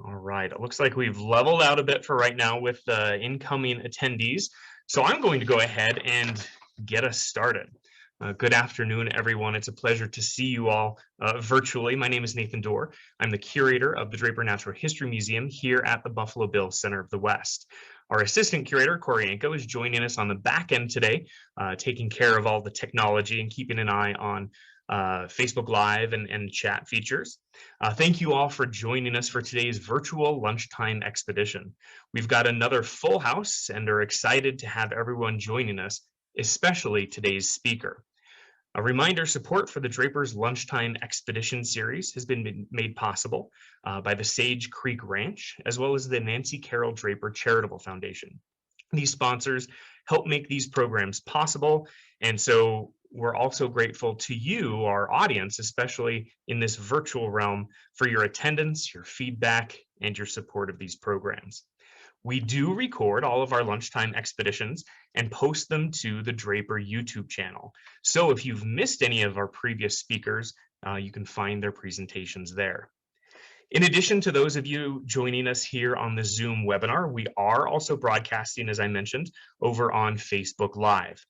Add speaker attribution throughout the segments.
Speaker 1: All right, it looks like we've leveled out a bit for right now with the incoming attendees. So I'm going to go ahead and get us started. Good afternoon, everyone. It's a pleasure to see you all virtually. My name is Nathan Dorr. I'm the curator of the Draper Natural History Museum here at the Buffalo Bill Center of the West. Our assistant curator, Corey Anko, is joining us on the back end today, taking care of all the technology and keeping an eye on Facebook Live and chat features. Thank you all for joining us for today's virtual lunchtime expedition. We've got another full house and are excited to have everyone joining us, especially today's speaker. A reminder, support for the Draper's Lunchtime Expedition series has been made possible by the Sage Creek Ranch, as well as the Nancy Carroll Draper Charitable Foundation. These sponsors help make these programs possible, and so we're also grateful to you, our audience, especially in this virtual realm, for your attendance, your feedback, and your support of these programs. We do record all of our lunchtime expeditions and post them to the Draper YouTube channel. So if you've missed any of our previous speakers, you can find their presentations there. In addition to those of you joining us here on the Zoom webinar, we are also broadcasting, as I mentioned, over on Facebook Live.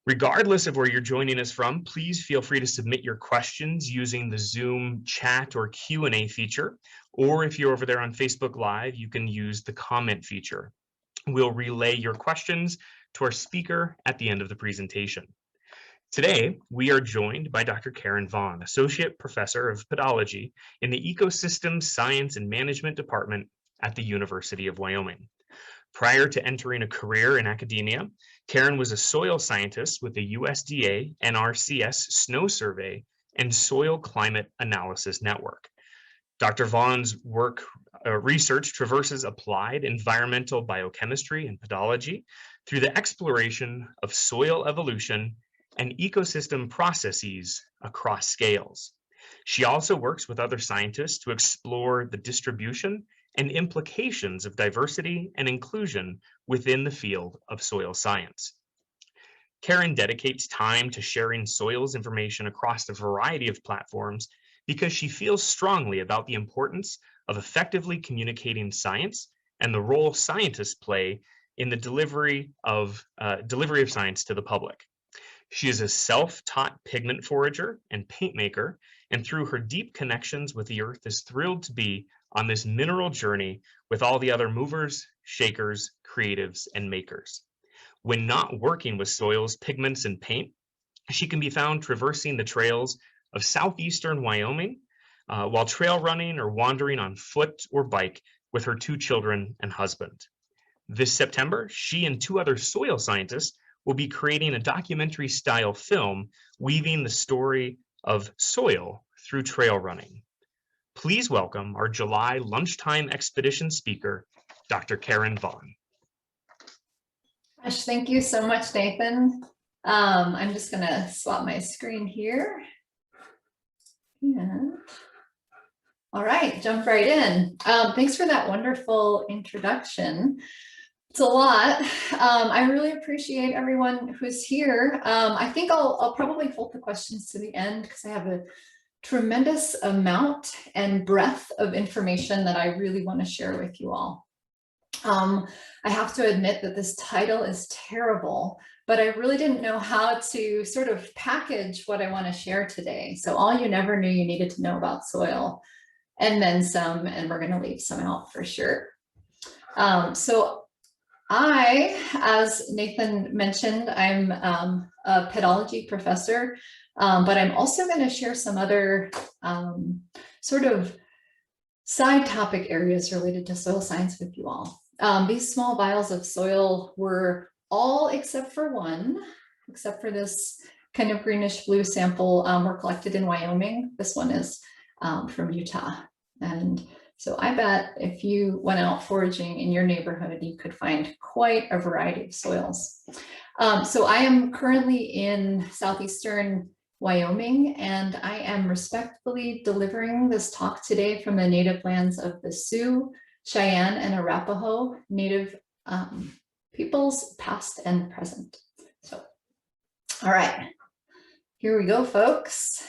Speaker 1: Regardless of where you're joining us from, please feel free to submit your questions using the Zoom chat or Q&A feature, or if you're over there on Facebook Live, you can use the comment feature. We'll relay your questions to our speaker at the end of the presentation. Today, we are joined by Dr. Karen Vaughan, Associate Professor of Pedology in the Ecosystem Science and Management Department at the University of Wyoming. Prior to entering a career in academia, Karen was a soil scientist with the USDA NRCS Snow Survey and Soil Climate Analysis Network. Dr. Vaughan's research traverses applied environmental biochemistry and pedology through the exploration of soil evolution and ecosystem processes across scales. She also works with other scientists to explore the distribution and implications of diversity and inclusion within the field of soil science. Karen dedicates time to sharing soils information across a variety of platforms because she feels strongly about the importance of effectively communicating science and the role scientists play in the delivery of science to the public. She is a self-taught pigment forager and paint maker, and through her deep connections with the earth is thrilled to be on this mineral journey with all the other movers, shakers, creatives, and makers. When not working with soils, pigments, and paint, she can be found traversing the trails of southeastern Wyoming while trail running or wandering on foot or bike with her 2 children and husband. This September, she and 2 other soil scientists will be creating a documentary-style film weaving the story of soil through trail running. Please welcome our July Lunchtime Expedition speaker, Dr. Karen Vaughan.
Speaker 2: Gosh, thank you so much, Nathan. I'm just going to swap my screen here. And all right, jump right in. Thanks for that wonderful introduction. It's a lot. I really appreciate everyone who's here. I think I'll probably hold the questions to the end because I have a tremendous amount and breadth of information that I really want to share with you all. I have to admit that this title is terrible, but I really didn't know how to sort of package what I want to share today. So all you never knew you needed to know about soil, and then some, and we're going to leave some out for sure. So I, as Nathan mentioned, I'm a pedology professor, but I'm also going to share some other sort of side topic areas related to soil science with you all. These small vials of soil were all except for one, except for this kind of greenish blue sample, were collected in Wyoming. This one is from Utah. And so I bet if you went out foraging in your neighborhood, you could find quite a variety of soils. So I am currently in southeastern Wyoming, and I am respectfully delivering this talk today from the native lands of the Sioux, Cheyenne, and Arapaho native peoples, past and present. So, all right, here we go, folks.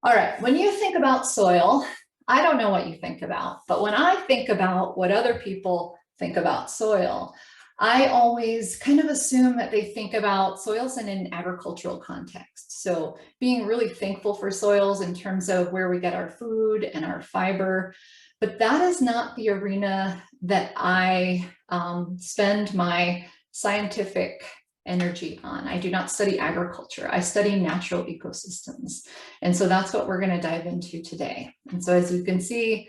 Speaker 2: All right, when you think about soil, I don't know what you think about, but when I think about what other people think about soil, I always kind of assume that they think about soils in an agricultural context. So being really thankful for soils in terms of where we get our food and our fiber, but that is not the arena that I spend my scientific energy on. I do not study agriculture. I study natural ecosystems. And so that's what we're going to dive into today. And so as you can see,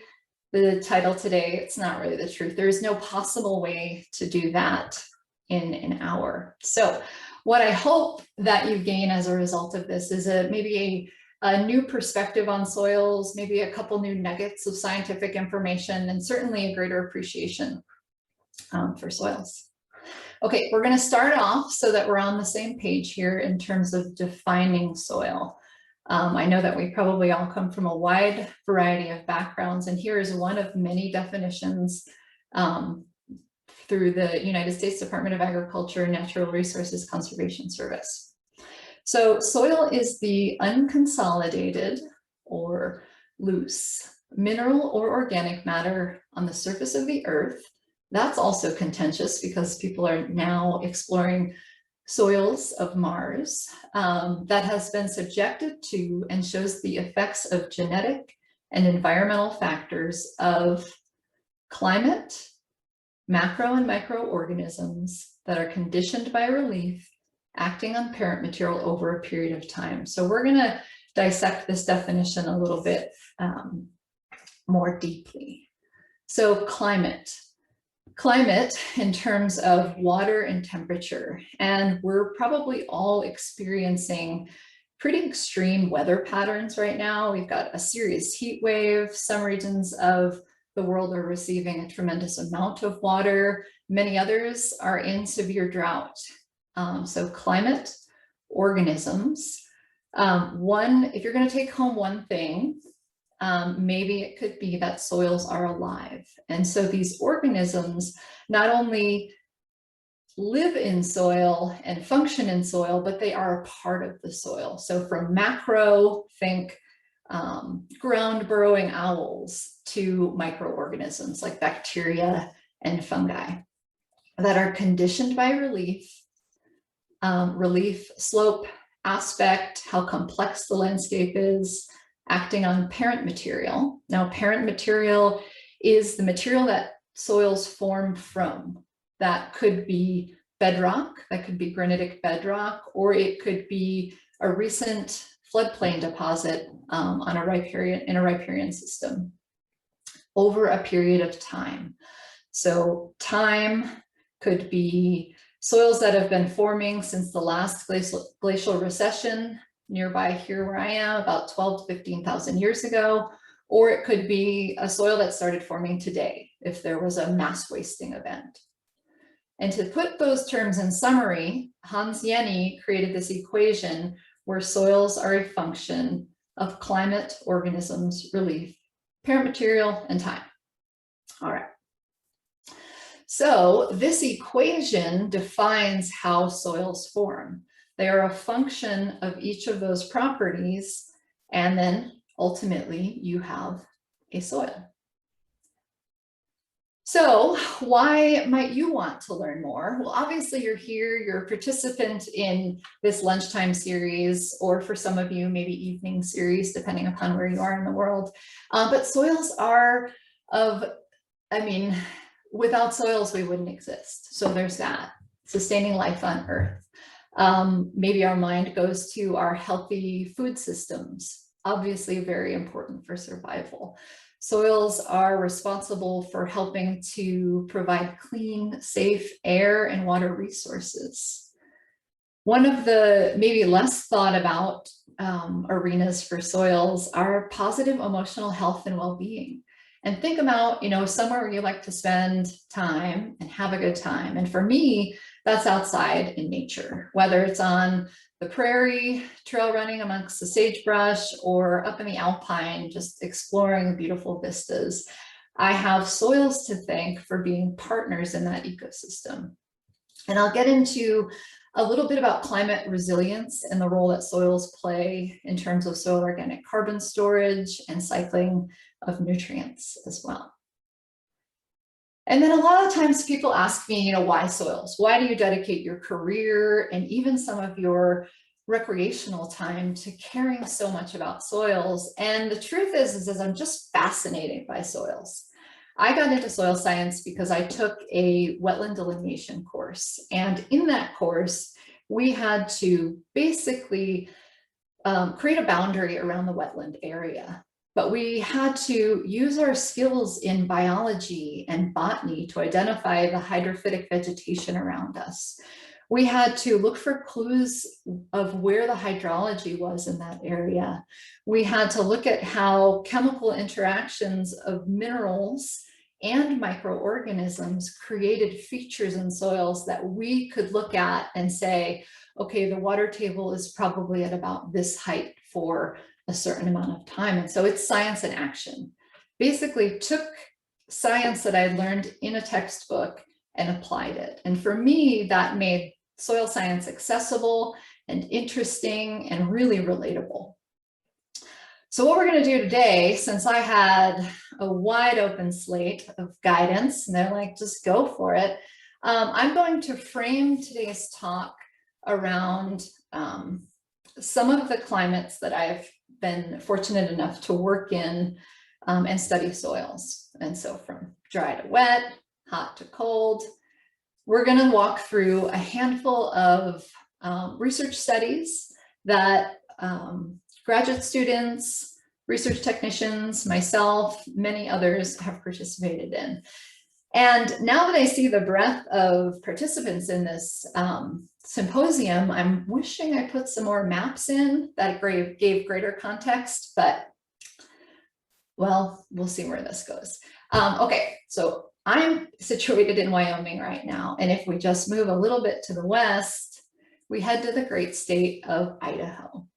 Speaker 2: the title today, it's not really the truth. There is no possible way to do that in an hour. So what I hope that you gain as a result of this is maybe a new perspective on soils, maybe a couple new nuggets of scientific information, and certainly a greater appreciation for soils. Okay, we're going to start off so that we're on the same page here in terms of defining soil. I know that we probably all come from a wide variety of backgrounds, and here is one of many definitions through the United States Department of Agriculture and Natural Resources Conservation Service. So soil is the unconsolidated or loose mineral or organic matter on the surface of the earth. That's also contentious because people are now exploring soils of Mars that has been subjected to and shows the effects of genetic and environmental factors of climate, macro and microorganisms that are conditioned by relief, acting on parent material over a period of time. So we're going to dissect this definition a little bit more deeply. So climate in terms of water and temperature, and we're probably all experiencing pretty extreme weather patterns right now. We've got a serious heat wave. Some regions of the world are receiving a tremendous amount of water. Many others are in severe drought. So climate, organisms. If you're going to take home one thing, maybe it could be that soils are alive. And so these organisms not only live in soil and function in soil, but they are a part of the soil. So from macro, think ground burrowing owls, to microorganisms like bacteria and fungi that are conditioned by relief, slope, aspect, how complex the landscape is, acting on parent material. Now, parent material is the material that soils form from. That could be bedrock, that could be granitic bedrock, or it could be a recent floodplain deposit on a riparian system over a period of time. So time could be soils that have been forming since the last glacial recession nearby here where I am, about 12 to 15,000 years ago, or it could be a soil that started forming today if there was a mass wasting event. And to put those terms in summary, Hans Jenny created this equation where soils are a function of climate, organisms, relief, parent material, and time. All right. So this equation defines how soils form. They are a function of each of those properties, and then ultimately you have a soil. So why might you want to learn more? Well, obviously you're here, you're a participant in this lunchtime series, or for some of you, maybe evening series, depending upon where you are in the world. But soils are without soils, we wouldn't exist. So there's that, sustaining life on Earth. Maybe our mind goes to our healthy food systems, obviously very important for survival. Soils are responsible for helping to provide clean, safe air and water resources. One of the maybe less thought about arenas for soils are positive emotional health and well-being. And think about, somewhere where you like to spend time and have a good time. And for me, that's outside in nature, whether it's on the prairie, trail running amongst the sagebrush, or up in the alpine, just exploring beautiful vistas. I have soils to thank for being partners in that ecosystem. And I'll get into a little bit about climate resilience and the role that soils play in terms of soil organic carbon storage and cycling of nutrients as well. And then a lot of times people ask me, why soils? Why do you dedicate your career and even some of your recreational time to caring so much about soils? And the truth is I'm just fascinated by soils. I got into soil science because I took a wetland delineation course. And in that course, we had to basically create a boundary around the wetland area. But we had to use our skills in biology and botany to identify the hydrophytic vegetation around us. We had to look for clues of where the hydrology was in that area. We had to look at how chemical interactions of minerals and microorganisms created features in soils that we could look at and say, okay, the water table is probably at about this height for a certain amount of time. And so it's science in action. Basically took science that I learned in a textbook and applied it. And for me, that made soil science accessible and interesting and really relatable. So what we're going to do today, since I had a wide open slate of guidance and they're like, just go for it, I'm going to frame today's talk around some of the climates that I've been fortunate enough to work in and study soils. And so from dry to wet, hot to cold, we're going to walk through a handful of research studies that graduate students, research technicians, myself, many others have participated in. And now that I see the breadth of participants in this symposium, I'm wishing I put some more maps in that gave greater context, but well, we'll see where this goes. Okay, so I'm situated in Wyoming right now. And if we just move a little bit to the west, we head to the great state of Idaho.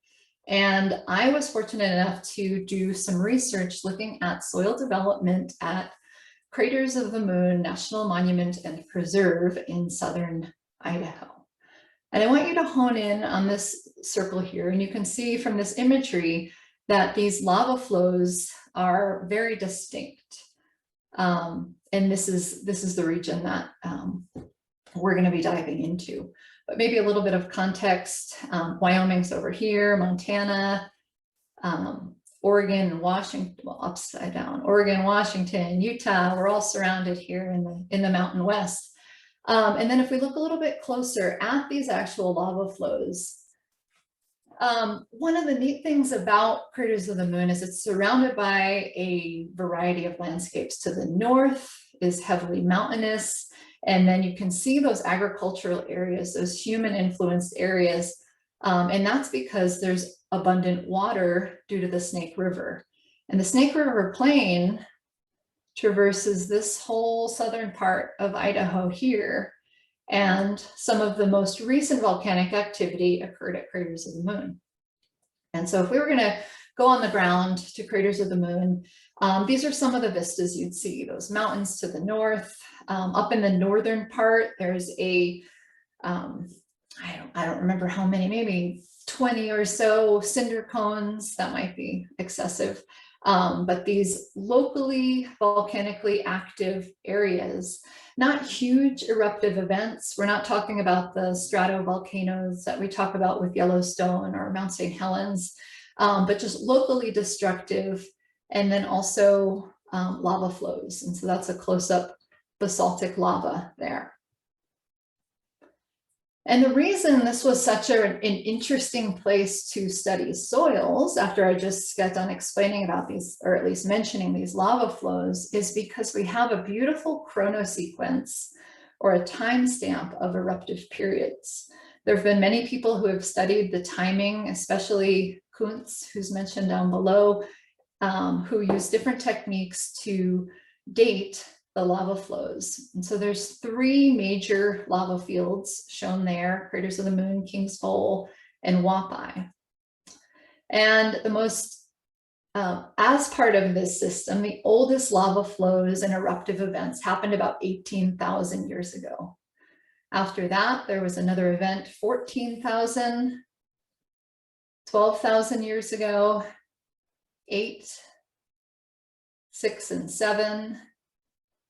Speaker 2: And I was fortunate enough to do some research looking at soil development at Craters of the Moon National Monument and Preserve in southern Idaho. And I want you to hone in on this circle here, and you can see from this imagery that these lava flows are very distinct. And this is the region that we're going to be diving into. But maybe a little bit of context. Wyoming's over here, Montana, Oregon, Washington, well, upside down, Oregon, Washington, Utah, we're all surrounded here in the Mountain West. And then if we look a little bit closer at these actual lava flows, one of the neat things about Craters of the Moon is it's surrounded by a variety of landscapes. To the north is heavily mountainous, and then you can see those agricultural areas, those human influenced areas, and that's because there's abundant water due to the Snake River. And the Snake River Plain traverses this whole southern part of Idaho here, and some of the most recent volcanic activity occurred at Craters of the Moon. And so if we were going to go on the ground to Craters of the Moon, these are some of the vistas you'd see. Those mountains to the north. Up in the northern part, there's a, I don't remember how many, maybe 20 or so cinder cones. That might be excessive. But these locally volcanically active areas, not huge eruptive events. We're not talking about the stratovolcanoes that we talk about with Yellowstone or Mount St. Helens, but just locally destructive, and then also lava flows. And so that's a close-up basaltic lava there. And the reason this was such an interesting place to study soils, after I just got done explaining about these, or at least mentioning these lava flows, is because we have a beautiful chronosequence or a timestamp of eruptive periods. There have been many people who have studied the timing, especially Kuntz, who's mentioned down below, who use different techniques to date the lava flows. And so there's 3 major lava fields shown there: Craters of the Moon, King's Bowl, and Wapai. And the most, as part of this system, the oldest lava flows and eruptive events happened about 18,000 years ago. After that, there was another event 14,000, 12,000 years ago, 8, 6 and 7,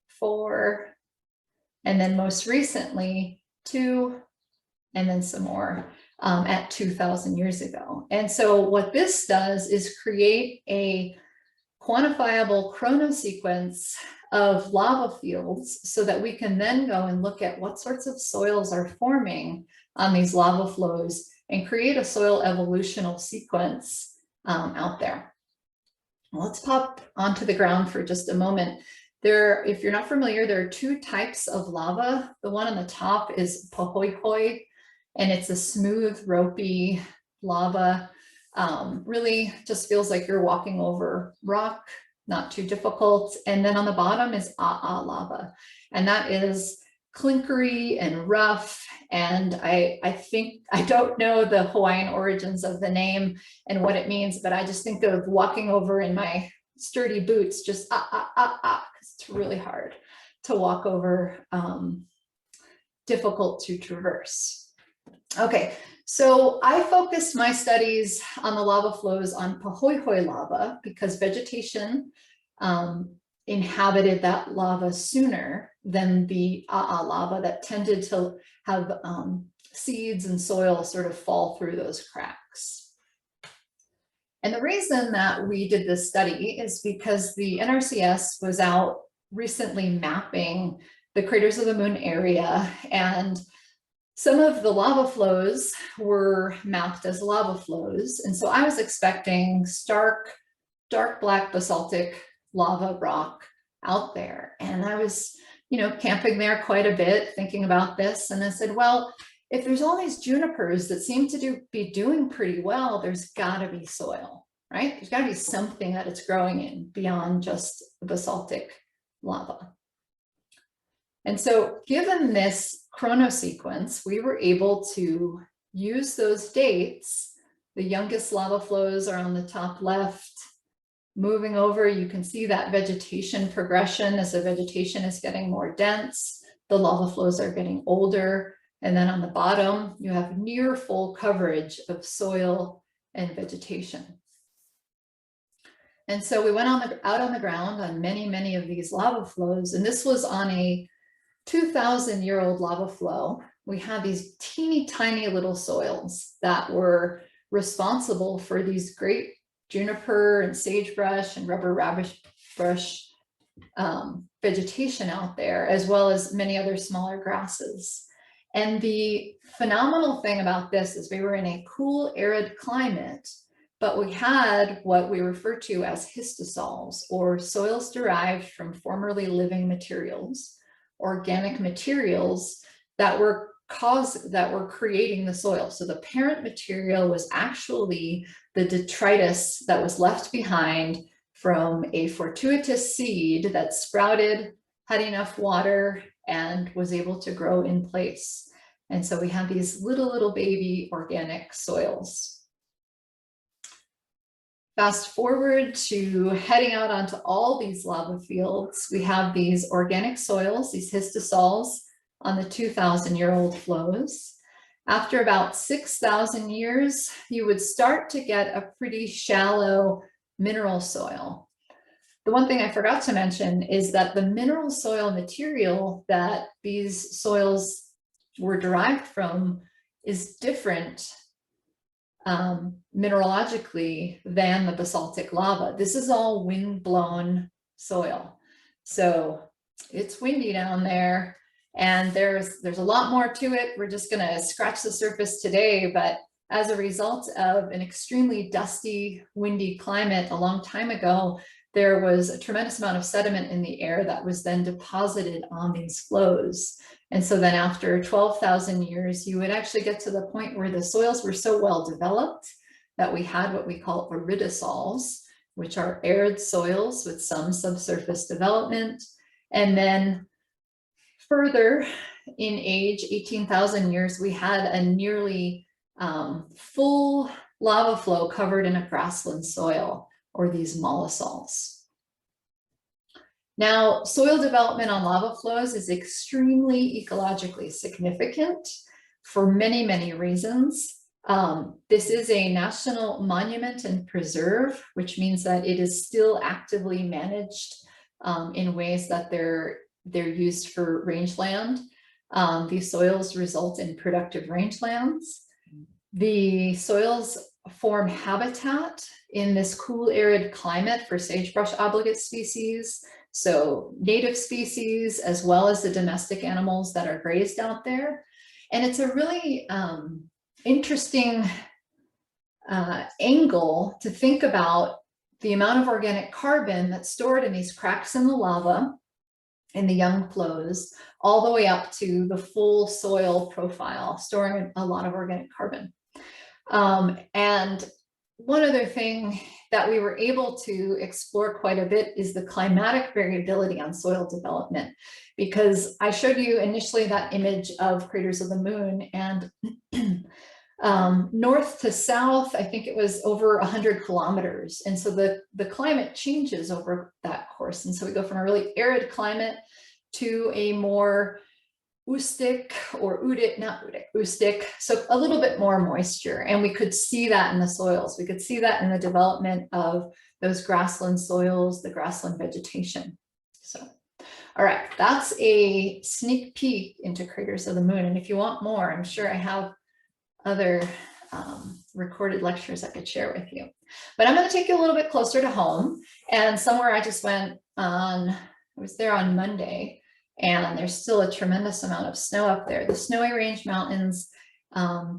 Speaker 2: 4, and then most recently 2, and then some more at 2,000 years ago. And so what this does is create a quantifiable chronosequence of lava fields so that we can then go and look at what sorts of soils are forming on these lava flows and create a soil evolutional sequence out there. Let's pop onto the ground for just a moment. If you're not familiar, there are 2 types of lava. The one on the top is pahoehoe, and it's a smooth, ropey lava. Really just feels like you're walking over rock, not too difficult. And then on the bottom is lava, and that is clinkery and rough. And I don't know the Hawaiian origins of the name and what it means, but I just think of walking over in my sturdy boots, just because it's really hard to walk over, difficult to traverse. Okay, so I focused my studies on the lava flows on pahoehoe lava because vegetation inhabited that lava sooner than the lava that tended to have seeds and soil sort of fall through those cracks. And the reason that we did this study is because the NRCS was out recently mapping the craters of the moon area, and some of the lava flows were mapped as lava flows. And so I was expecting stark, dark black basaltic lava rock out there. And I was, camping there quite a bit, thinking about this. And I said, well, if there's all these junipers that seem to be doing pretty well, there's gotta be soil, right? There's gotta be something that it's growing in beyond just basaltic lava. And so given this chronosequence, we were able to use those dates. The youngest lava flows are on the top left. Moving over, you can see that vegetation progression as the vegetation is getting more dense. The lava flows are getting older. And then on the bottom, you have near full coverage of soil and vegetation. And so we went out on the ground on many of these lava flows. And this was on a 2,000-year-old lava flow. We had these teeny tiny little soils that were responsible for these great juniper and sagebrush and rubber rabbit brush vegetation out there, as well as many other smaller grasses. And the phenomenal thing about this is we were in a cool, arid climate, but we had what we refer to as histosols, or soils derived from formerly living materials, organic materials that were creating the soil. So the parent material was actually the detritus that was left behind from a fortuitous seed that sprouted, had enough water, and was able to grow in place. And so we have these little baby organic soils. Fast forward to heading out onto all these lava fields. We have these organic soils, these histosols, on the 2,000-year-old flows. After about 6,000 years, you would start to get a pretty shallow mineral soil. The one thing I forgot to mention is that the mineral soil material that these soils were derived from is different mineralogically than the basaltic lava. This is all wind-blown soil. So it's windy down there, and there's a lot more to it. We're just going to scratch the surface today, but as a result of an extremely dusty, windy climate a long time ago, there was a tremendous amount of sediment in the air that was then deposited on these flows. And so then after 12,000 years, you would actually get to the point where the soils were so well developed that we had what we call iridosols, which are arid soils with some subsurface development. And then further in age, 18,000 years, we had a nearly full lava flow covered in a grassland soil, or these mollisols. Now, soil development on lava flows is extremely ecologically significant for many, many reasons. This is a national monument and preserve, which means that it is still actively managed in ways that they're used for rangeland. These soils result in productive rangelands. The soils form habitat in this cool, arid climate for sagebrush obligate species, so native species, as well as the domestic animals that are grazed out there. And it's a really interesting angle to think about the amount of organic carbon that's stored in these cracks in the lava in the young flows, all the way up to the full soil profile, storing a lot of organic carbon. And one other thing that we were able to explore quite a bit is the climatic variability on soil development, because I showed you initially that image of craters of the moon, and north to south, I think it was over 100 kilometers. And so the climate changes over that course. And so we go from a really arid climate to a more oostic or oostic, so a little bit more moisture. And we could see that in the soils. We could see that in the development of those grassland soils, the grassland vegetation. So, all right, that's a sneak peek into craters of the moon. And if you want more, I'm sure I have other recorded lectures I could share with you. But I'm going to take you a little bit closer to home, and somewhere I just went on, I was there on Monday, and there's still a tremendous amount of snow up there. The Snowy Range Mountains,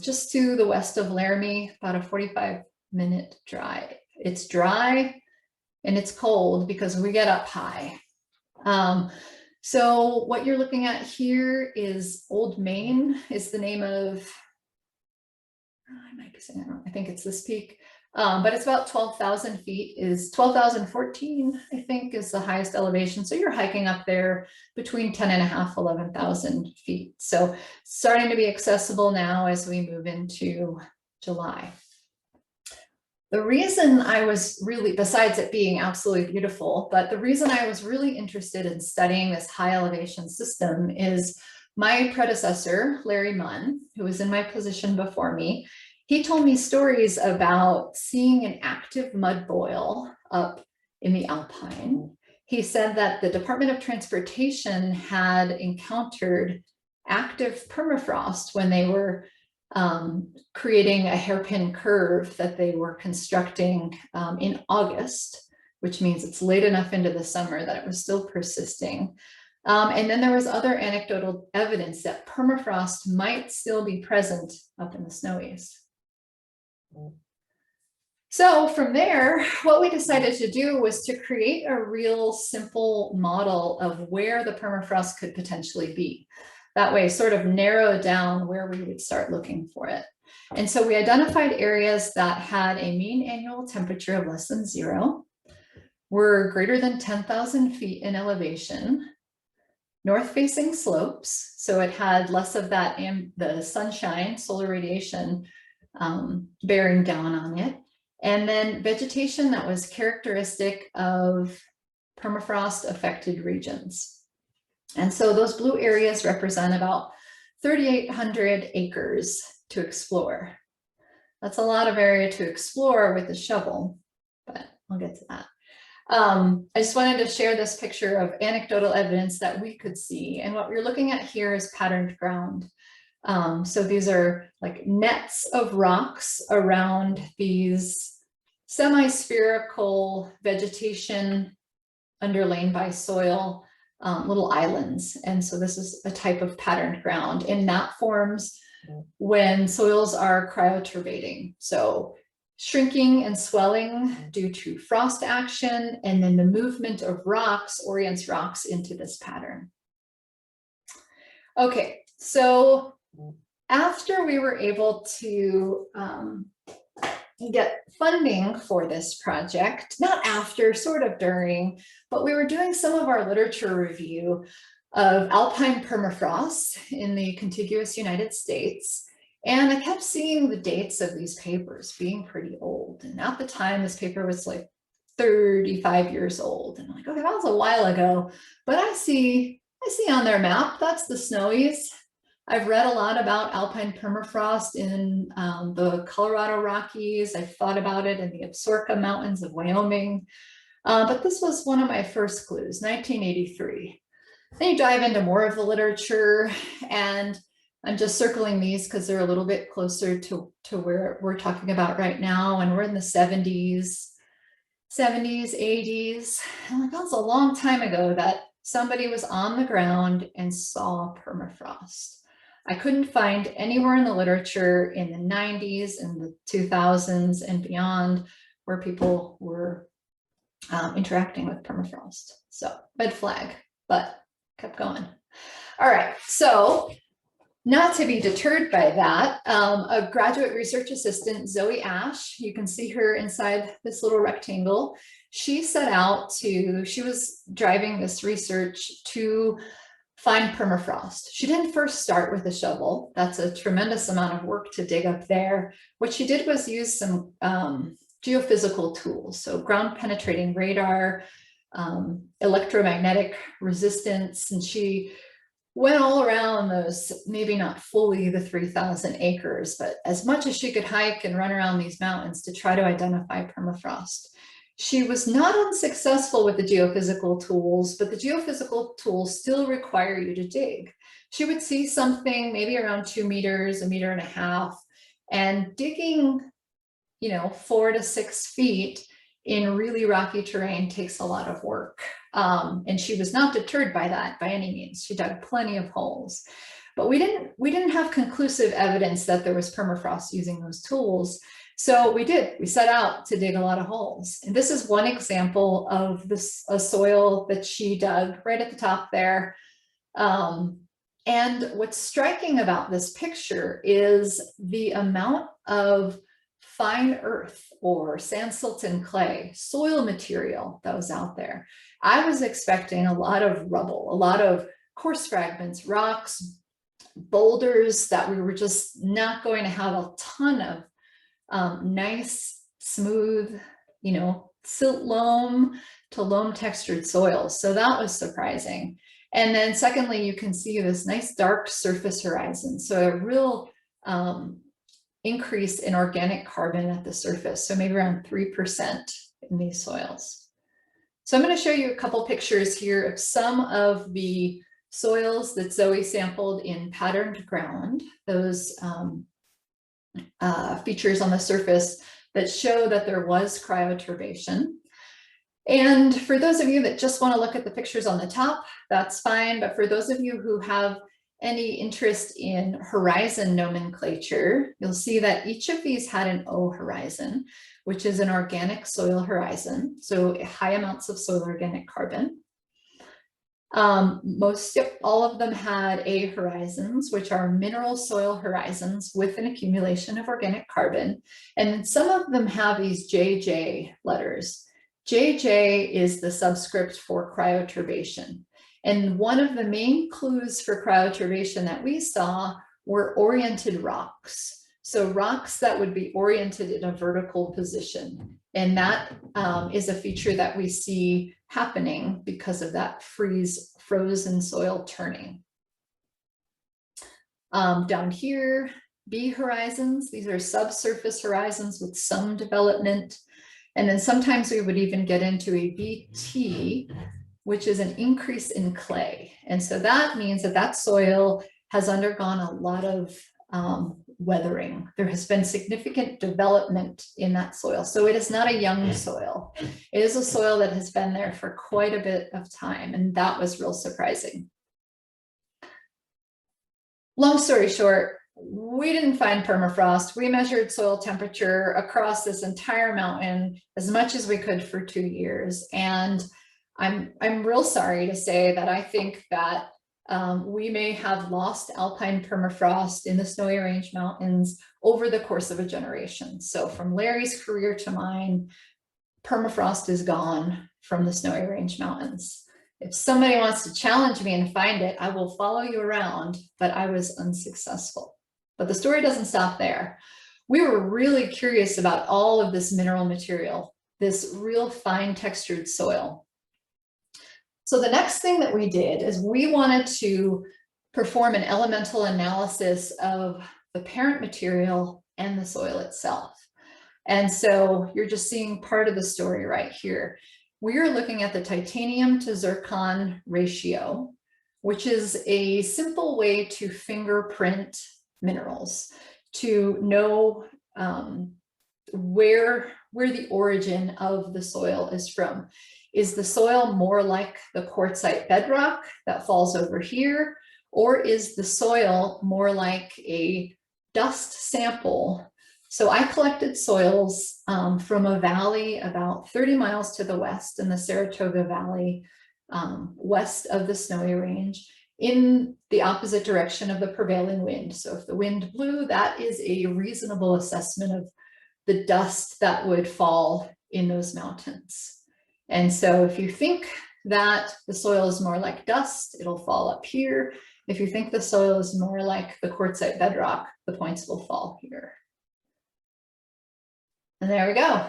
Speaker 2: just to the west of Laramie, about a 45-minute drive. It's dry and it's cold because we get up high. So what you're looking at here is Old Main, is the name of, I might be saying, I think it's this peak, but it's about 12,000 feet, is 12,014, I think, is the highest elevation. So you're hiking up there between 10.5, 11,000 feet. So starting to be accessible now as we move into July. The reason I was really, besides it being absolutely beautiful, but the reason I was really interested in studying this high elevation system is my predecessor, Larry Munn, who was in my position before me. He told me stories about seeing an active mud boil up in the Alpine. He said that the Department of Transportation had encountered active permafrost when they were creating a hairpin curve that they were constructing in August, which means it's late enough into the summer that it was still persisting. And then there was other anecdotal evidence that permafrost might still be present up in the Snowies. So from there, what we decided to do was to create a real simple model of where the permafrost could potentially be. That way, sort of narrow down where we would start looking for it. And so we identified areas that had a mean annual temperature of less than 0, were greater than 10,000 feet in elevation, north-facing slopes, so it had less of that the sunshine, solar radiation bearing down on it, and then vegetation that was characteristic of permafrost affected regions. And so those blue areas represent about 3,800 acres to explore. That's a lot of area to explore with a shovel, but I'll get to that. I just wanted to share this picture of anecdotal evidence that we could see. And what we're looking at here is patterned ground. So these are like nets of rocks around these semi-spherical vegetation underlain by soil, little islands. And so this is a type of patterned ground, and that forms when soils are cryoturbating. So shrinking and swelling due to frost action, and then the movement of rocks orients rocks into this pattern. Okay, so after we were able to get funding for this project, not after, sort of during, but we were doing some of our literature review of alpine permafrost in the contiguous United States. And I kept seeing the dates of these papers being pretty old. And at the time, this paper was like 35 years old. And I'm like, okay, okay, that was a while ago, but I see on their map, that's the Snowies. I've read a lot about alpine permafrost in the Colorado Rockies. I've thought about it in the Absaroka Mountains of Wyoming. But this was one of my first clues, 1983. Then you dive into more of the literature, and I'm just circling these because they're a little bit closer to where we're talking about right now. And we're in the 70s, 80s. And like, that was a long time ago that somebody was on the ground and saw permafrost. I couldn't find anywhere in the literature in the 90s and the 2000s and beyond where people were interacting with permafrost. So red flag, but kept going. All right, so not to be deterred by that, a graduate research assistant, Zoe Ash, you can see her inside this little rectangle. She set out she was driving this research to find permafrost. She didn't first start with a shovel. That's a tremendous amount of work to dig up there. What she did was use some geophysical tools, so ground penetrating radar, electromagnetic resistance, and she went all around those, maybe not fully the 3,000 acres, but as much as she could hike and run around these mountains to try to identify permafrost. She was not unsuccessful with the geophysical tools, but the geophysical tools still require you to dig. She would see something maybe around 2 meters, 1.5 meters, and digging, 4 to 6 feet in really rocky terrain takes a lot of work. And she was not deterred by that by any means. She dug plenty of holes, but we didn't have conclusive evidence that there was permafrost using those tools. So we set out to dig a lot of holes. And this is one example of a soil that she dug right at the top there. And what's striking about this picture is the amount of fine earth or sand, silt, and clay, soil material that was out there. I was expecting a lot of rubble, a lot of coarse fragments, rocks, boulders that we were just not going to have a ton of nice, smooth, silt loam to loam textured soils. So that was surprising. And then secondly, you can see this nice dark surface horizon. So a real increase in organic carbon at the surface. So maybe around 3% in these soils. So I'm going to show you a couple pictures here of some of the soils that Zoe sampled in patterned ground, those features on the surface that show that there was cryoturbation. And for those of you that just want to look at the pictures on the top, that's fine. But for those of you who have any interest in horizon nomenclature, you'll see that each of these had an O horizon, which is an organic soil horizon. So high amounts of soil organic carbon. All of them had A horizons, which are mineral soil horizons with an accumulation of organic carbon. And some of them have these JJ letters. JJ is the subscript for cryoturbation. And one of the main clues for cryoturbation that we saw were oriented rocks. So rocks that would be oriented in a vertical position. And that is a feature that we see happening because of that frozen soil turning. Down here, B horizons, these are subsurface horizons with some development. And then sometimes we would even get into a BT, which is an increase in clay. And so that means that that soil has undergone a lot of weathering. There has been significant development in that soil. So it is not a young soil. It is a soil that has been there for quite a bit of time. And that was real surprising. Long story short, we didn't find permafrost. We measured soil temperature across this entire mountain as much as we could for 2 years. And I'm real sorry to say that I think that we may have lost alpine permafrost in the Snowy Range Mountains over the course of a generation. So from Larry's career to mine, permafrost is gone from the Snowy Range Mountains. If somebody wants to challenge me and find it, I will follow you around, but I was unsuccessful. But the story doesn't stop there. We were really curious about all of this mineral material, this real fine textured soil. So the next thing that we did is we wanted to perform an elemental analysis of the parent material and the soil itself. And so you're just seeing part of the story right here. We are looking at the titanium to zircon ratio, which is a simple way to fingerprint minerals, to know where the origin of the soil is from. Is the soil more like the quartzite bedrock that falls over here, or is the soil more like a dust sample? So I collected soils from a valley about 30 miles to the west in the Saratoga Valley, west of the Snowy Range, in the opposite direction of the prevailing wind. So if the wind blew, that is a reasonable assessment of the dust that would fall in those mountains. And so if you think that the soil is more like dust, it'll fall up here. If you think the soil is more like the quartzite bedrock, the points will fall here. And there we go.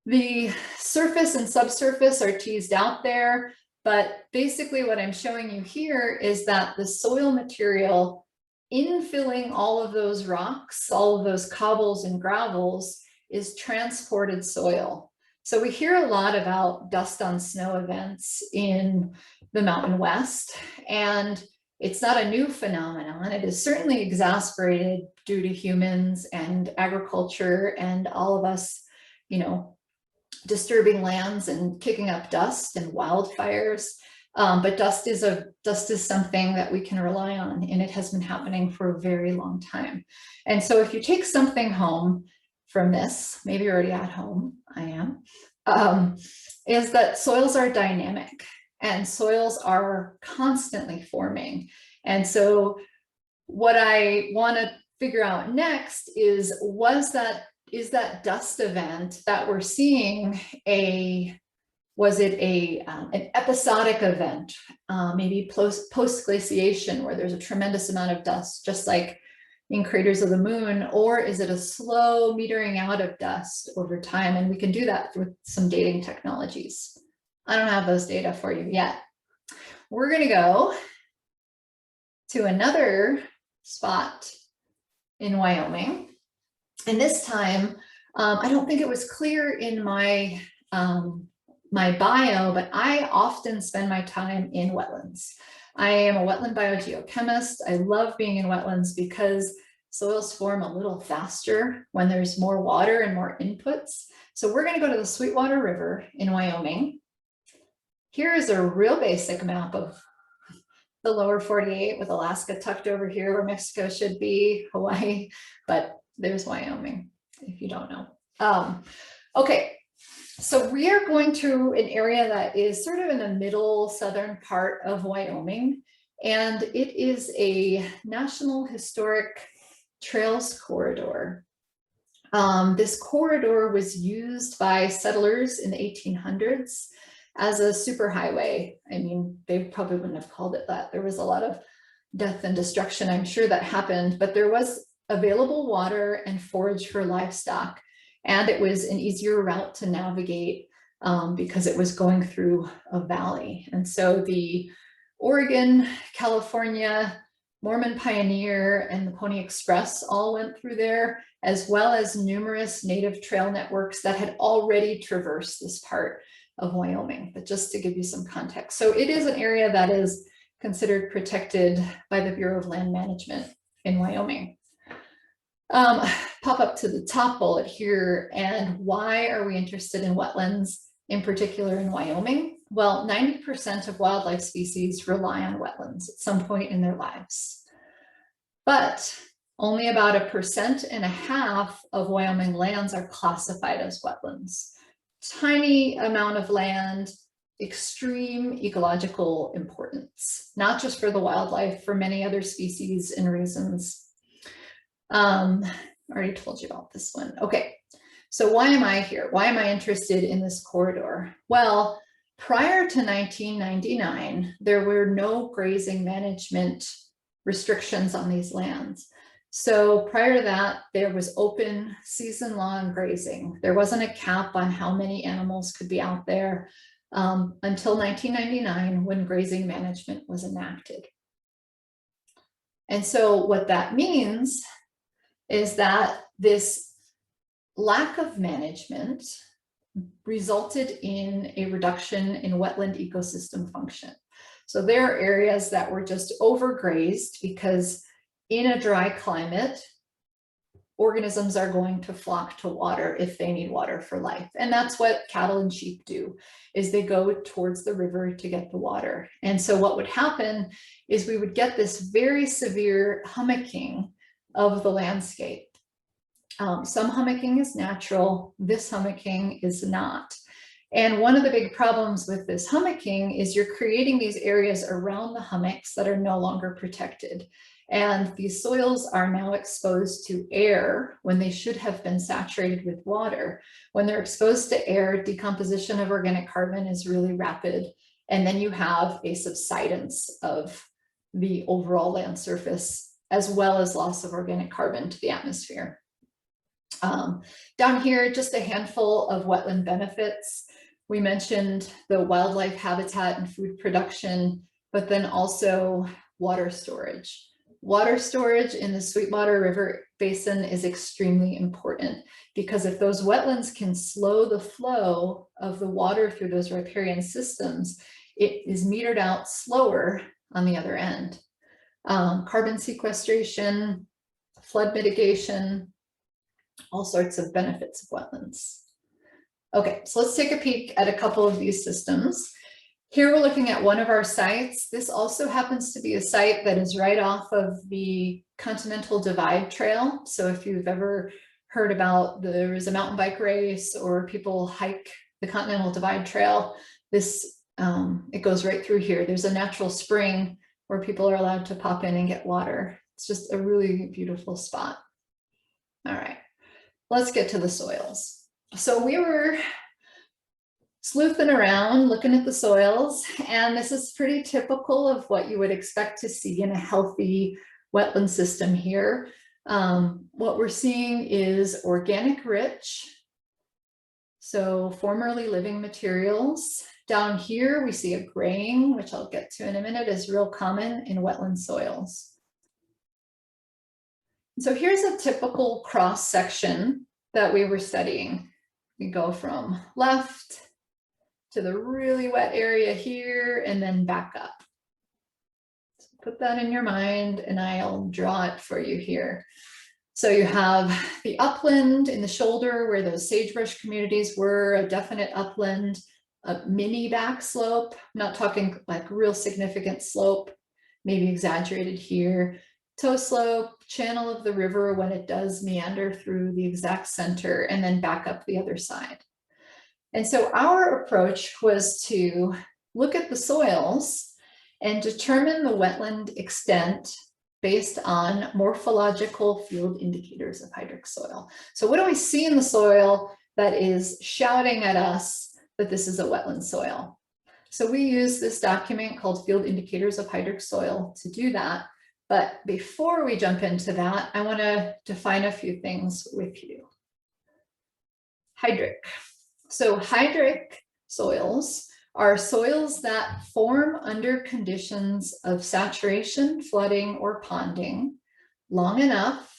Speaker 2: The surface and subsurface are teased out there, but basically what I'm showing you here is that the soil material infilling all of those rocks, all of those cobbles and gravels, is transported soil. So we hear a lot about dust on snow events in the Mountain West, and it's not a new phenomenon. It is certainly exacerbated due to humans and agriculture and all of us, you know, disturbing lands and kicking up dust and wildfires. But dust is something that we can rely on, and it has been happening for a very long time. And so if you take something home from this, maybe you're already at home, I am, is that soils are dynamic and soils are constantly forming. And so what I want to figure out next is, is that dust event that we're seeing was it an episodic event, maybe post-glaciation, where there's a tremendous amount of dust, just like in craters of the moon, or is it a slow metering out of dust over time? And we can do that with some dating technologies. I don't have those data for you yet. We're going to go to another spot in Wyoming. And this time, I don't think it was clear in my bio, but I often spend my time in wetlands. I am a wetland biogeochemist. I love being in wetlands because soils form a little faster when there's more water and more inputs. So we're going to go to the Sweetwater River in Wyoming. Here is a real basic map of the lower 48 with Alaska tucked over here where Mexico should be, Hawaii, but there's Wyoming, if you don't know. Okay, so we are going to an area that is sort of in the middle southern part of Wyoming, and it is a National Historic Trails corridor. This corridor was used by settlers in the 1800s as a superhighway. I mean, they probably wouldn't have called it that. There was a lot of death and destruction, I'm sure, that happened, but there was available water and forage for livestock, and it was an easier route to navigate because it was going through a valley. And so the Oregon, California, Mormon Pioneer, and the Pony Express all went through there, as well as numerous native trail networks that had already traversed this part of Wyoming, but just to give you some context. So it is an area that is considered protected by the Bureau of Land Management in Wyoming. Pop up to the top bullet here, and why are we interested in wetlands, in particular in Wyoming? Well, 90% of wildlife species rely on wetlands at some point in their lives, but only about 1.5% of Wyoming lands are classified as wetlands. Tiny amount of land, extreme ecological importance, not just for the wildlife, for many other species and reasons. I already told you about this one. Okay, so why am I here? Why am I interested in this corridor? Well, prior to 1999, there were no grazing management restrictions on these lands. So prior to that, there was open season-long grazing. There wasn't a cap on how many animals could be out there. until 1999 when grazing management was enacted. And so what that means is that this lack of management resulted in a reduction in wetland ecosystem function. So there are areas that were just overgrazed because in a dry climate, organisms are going to flock to water if they need water for life. And that's what cattle and sheep do, is they go towards the river to get the water. And so what would happen is we would get this very severe hummocking of the landscape. Some hummocking is natural, this hummocking is not. And one of the big problems with this hummocking is you're creating these areas around the hummocks that are no longer protected. And these soils are now exposed to air when they should have been saturated with water. When they're exposed to air, decomposition of organic carbon is really rapid. And then you have a subsidence of the overall land surface, as well as loss of organic carbon to the atmosphere. Down here, just a handful of wetland benefits. We mentioned the wildlife habitat and food production, but then also water storage. Water storage in the Sweetwater River basin is extremely important because if those wetlands can slow the flow of the water through those riparian systems, it is metered out slower on the other end. Carbon sequestration, flood mitigation, all sorts of benefits of wetlands. Okay, so let's take a peek at a couple of these systems. Here we're looking at one of our sites. This also happens to be a site that is right off of the Continental Divide Trail. So if you've ever heard about there is a mountain bike race or people hike the Continental Divide Trail, this it goes right through here. There's a natural spring where people are allowed to pop in and get water. It's just a really beautiful spot. All right, let's get to the soils. So we were sleuthing around, looking at the soils, and this is pretty typical of what you would expect to see in a healthy wetland system here. What we're seeing is organic rich, so formerly living materials. Down here, we see a graying, which I'll get to in a minute, is real common in wetland soils. So here's a typical cross section that we were studying. We go from left to the really wet area here and then back up. So put that in your mind and I'll draw it for you here. So you have the upland in the shoulder where those sagebrush communities were, a definite upland, a mini back slope, not talking like real significant slope, maybe exaggerated here, toe slope, channel of the river when it does meander through the exact center, and then back up the other side. And so our approach was to look at the soils and determine the wetland extent based on morphological field indicators of hydric soil. So what do we see in the soil that is shouting at us that this is a wetland soil? So we use this document called Field Indicators of Hydric Soil to do that. But before we jump into that, I want to define a few things with you. Hydric. So hydric soils are soils that form under conditions of saturation, flooding, or ponding long enough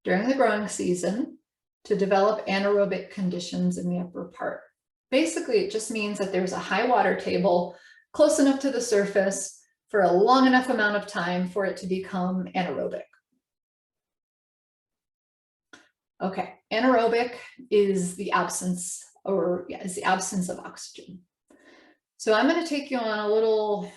Speaker 2: during the growing season to develop anaerobic conditions in the upper part. Basically, it just means that there's a high water table close enough to the surface for a long enough amount of time for it to become anaerobic. Okay, anaerobic is the absence of oxygen. So I'm going to take you on a little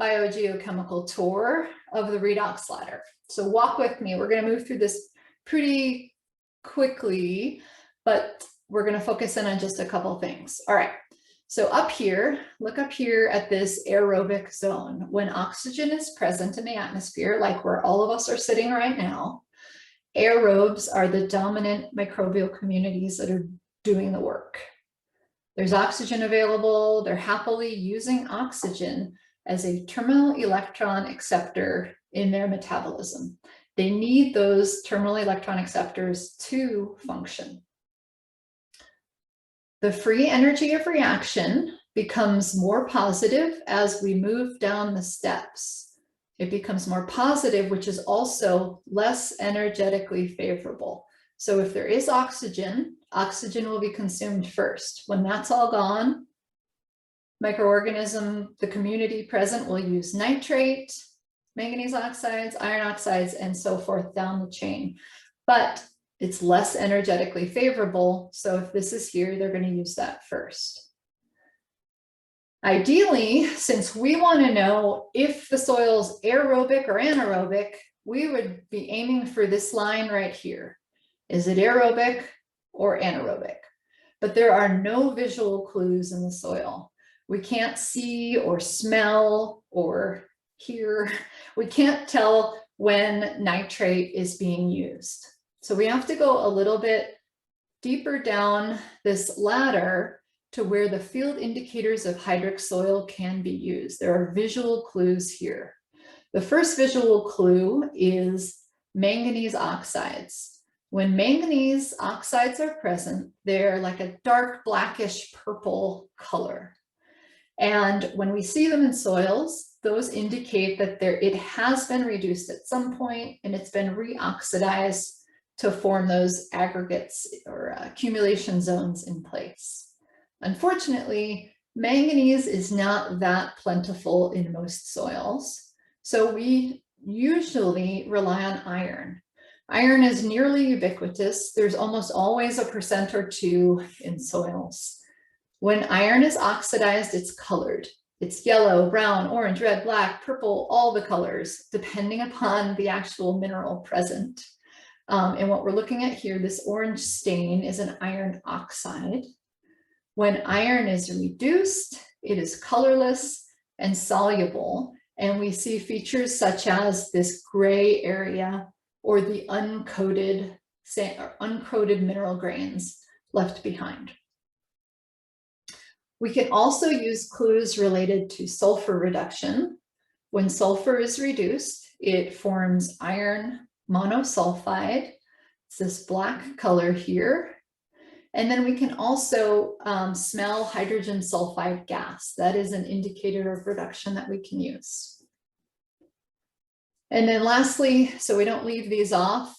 Speaker 2: biogeochemical tour of the redox ladder. So walk with me. We're going to move through this pretty quickly, but we're going to focus in on just a couple things. All right. So up here, look up here at this aerobic zone. When oxygen is present in the atmosphere, like where all of us are sitting right now, aerobes are the dominant microbial communities that are doing the work. There's oxygen available. They're happily using oxygen as a terminal electron acceptor in their metabolism. They need those terminal electron acceptors to function. The free energy of reaction becomes more positive as we move down the steps. It becomes more positive, which is also less energetically favorable. So if there is oxygen, oxygen will be consumed first. When that's all gone, microorganism, the community present will use nitrate, manganese oxides, iron oxides, and so forth down the chain. But it's less energetically favorable. So if this is here, they're going to use that first. Ideally, since we want to know if the soil's aerobic or anaerobic, we would be aiming for this line right here. Is it aerobic or anaerobic? But there are no visual clues in the soil. We can't see or smell or hear. We can't tell when nitrate is being used. So we have to go a little bit deeper down this ladder to where the field indicators of hydric soil can be used. There are visual clues here. The first visual clue is manganese oxides. When manganese oxides are present, they're like a dark blackish purple color. And when we see them in soils, those indicate that it has been reduced at some point and it's been reoxidized to form those aggregates or accumulation zones in place. Unfortunately, manganese is not that plentiful in most soils, so we usually rely on iron. Iron is nearly ubiquitous. There's almost always a % or 2 in soils. When iron is oxidized, it's colored. It's yellow, brown, orange, red, black, purple, all the colors, depending upon the actual mineral present. And what we're looking at here, this orange stain is an iron oxide. When iron is reduced, it is colorless and soluble. And we see features such as this gray area or the uncoated mineral grains left behind. We can also use clues related to sulfur reduction. When sulfur is reduced, it forms iron monosulfide. It's this black color here. And then we can also smell hydrogen sulfide gas. That is an indicator of reduction that we can use. And then lastly, so we don't leave these off,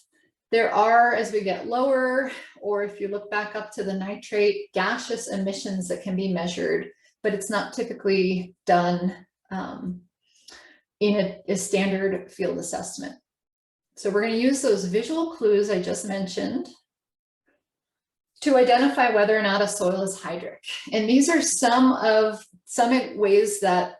Speaker 2: there are, as we get lower, or if you look back up to the nitrate, gaseous emissions that can be measured, but it's not typically done in a standard field assessment. So we're going to use those visual clues I just mentioned to identify whether or not a soil is hydric. And these are some ways that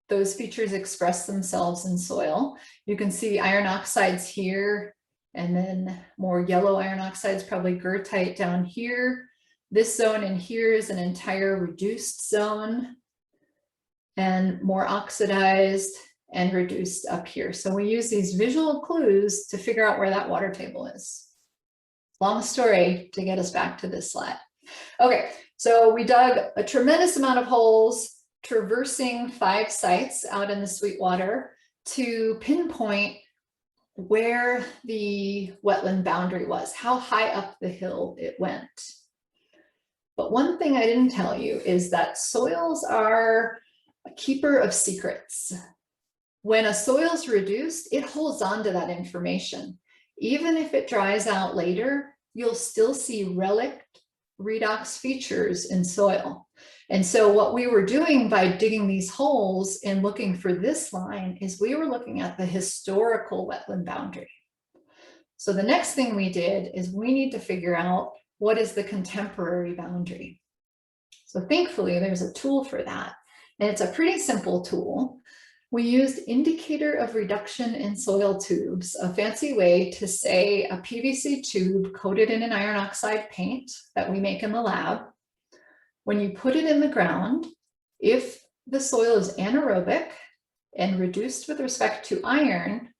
Speaker 2: those features express themselves in soil. You can see iron oxides here, and then more yellow iron oxides, probably goethite down here. This zone in here is an entire reduced zone, and more oxidized and reduced up here. So we use these visual clues to figure out where that water table is. Long story to get us back to this slide. Okay, so we dug a tremendous amount of holes, traversing 5 sites out in the Sweetwater to pinpoint where the wetland boundary was, how high up the hill it went. But one thing I didn't tell you is that soils are a keeper of secrets. When a soil's reduced, it holds on to that information. Even if it dries out later, you'll still see relic redox features in soil. And so what we were doing by digging these holes and looking for this line is we were looking at the historical wetland boundary. So the next thing we did is we need to figure out what is the contemporary boundary. So thankfully there's a tool for that. And it's a pretty simple tool. We used indicator of reduction in soil tubes, a fancy way to say a PVC tube coated in an iron oxide paint that we make in the lab. When you put it in the ground, if the soil is anaerobic and reduced with respect to iron,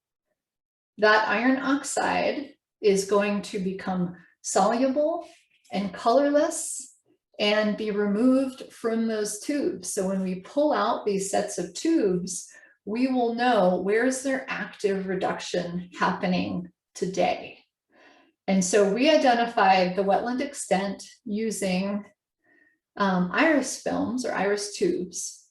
Speaker 2: that iron oxide is going to become soluble and colorless and be removed from those tubes. So when we pull out these sets of tubes, we will know where's their active reduction happening today. And so we identified the wetland extent using iris films or iris tubes.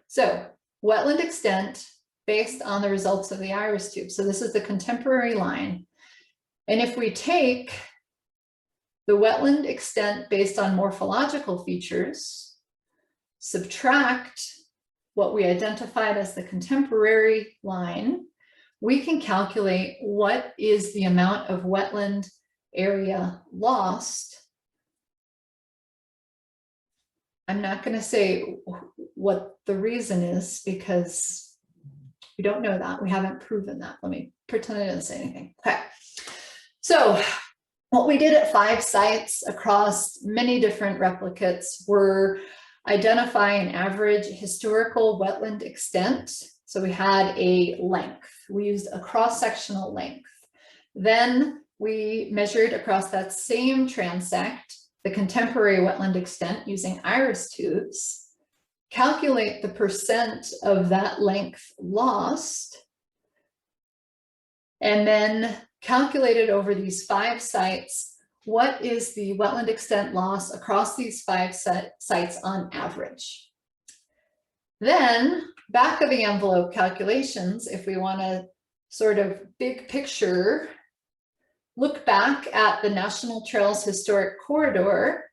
Speaker 2: So wetland extent based on the results of the iris tube. So this is the contemporary line. And if we take the wetland extent based on morphological features, subtract what we identified as the contemporary line, we can calculate what is the amount of wetland area lost. I'm not going to say what the reason is because we don't know that. We haven't proven that. Let me pretend I didn't say anything. Okay. So what we did at 5 sites across many different replicates were identify an average historical wetland extent. So we had a length. We used a cross-sectional length. Then we measured across that same transect the contemporary wetland extent using iris tubes, calculate the percent of that length lost, and then calculated over these 5 sites, what is the wetland extent loss across these 5 sites on average. Then back of the envelope calculations, if we want to sort of big picture, look back at the National Trails Historic Corridor.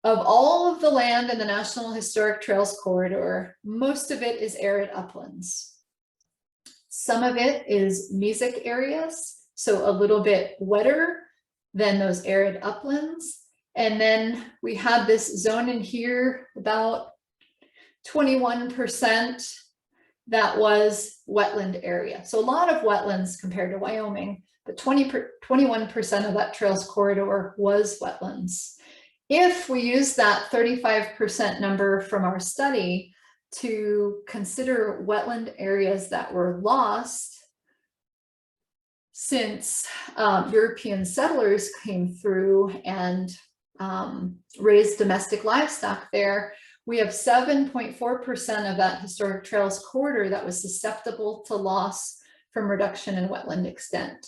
Speaker 2: Of all of the land in the National Historic Trails Corridor, most of it is arid uplands. Some of it is mesic areas, so a little bit wetter than those arid uplands. And then we have this zone in here, about 21% that was wetland area. So a lot of wetlands compared to Wyoming, but 21% of that trails corridor was wetlands. If we use that 35% number from our study to consider wetland areas that were lost since European settlers came through and raised domestic livestock there, we have 7.4% of that historic trails corridor that was susceptible to loss from reduction in wetland extent.